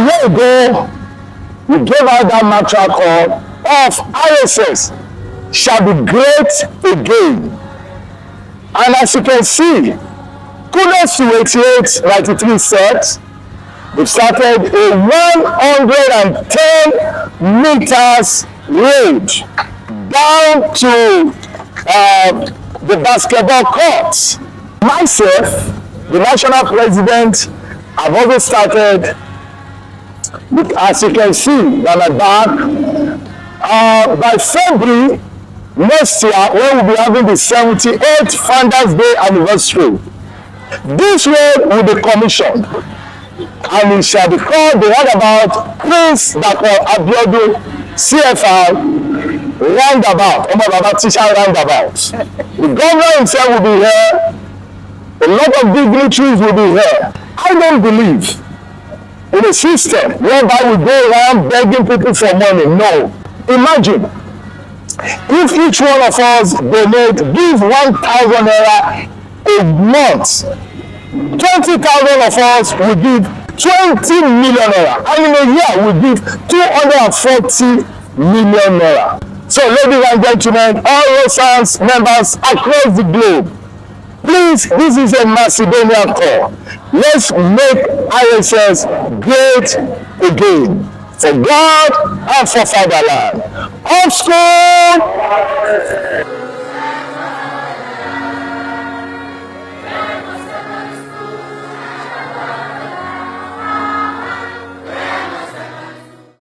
year ago, we gave out that mantra call of ISS shall be great again. And as you can see, kudos to 8893 sets. We've started a 110 meters road down to the basketball courts. Myself, the national president, I've also started, as you can see on the back, by February next year, when we'll be having the 78th Founders Day anniversary, this road will be commissioned and it shall be called the roundabout Prince Dr. Abiodun CFR roundabout, teacher roundabout. The governor himself will be here, a lot of dignitaries will be here. I don't believe in a system whereby we go around begging people for money. No. Imagine if each one of us donate, give 1,000 naira a month, 20,000 of us will give 20 million naira, and in a year we give 240 million naira. So, ladies and gentlemen, all Rosans members across the globe, please, this is a Macedonian call. Let's make ISS great again for God and for fatherland. Off school!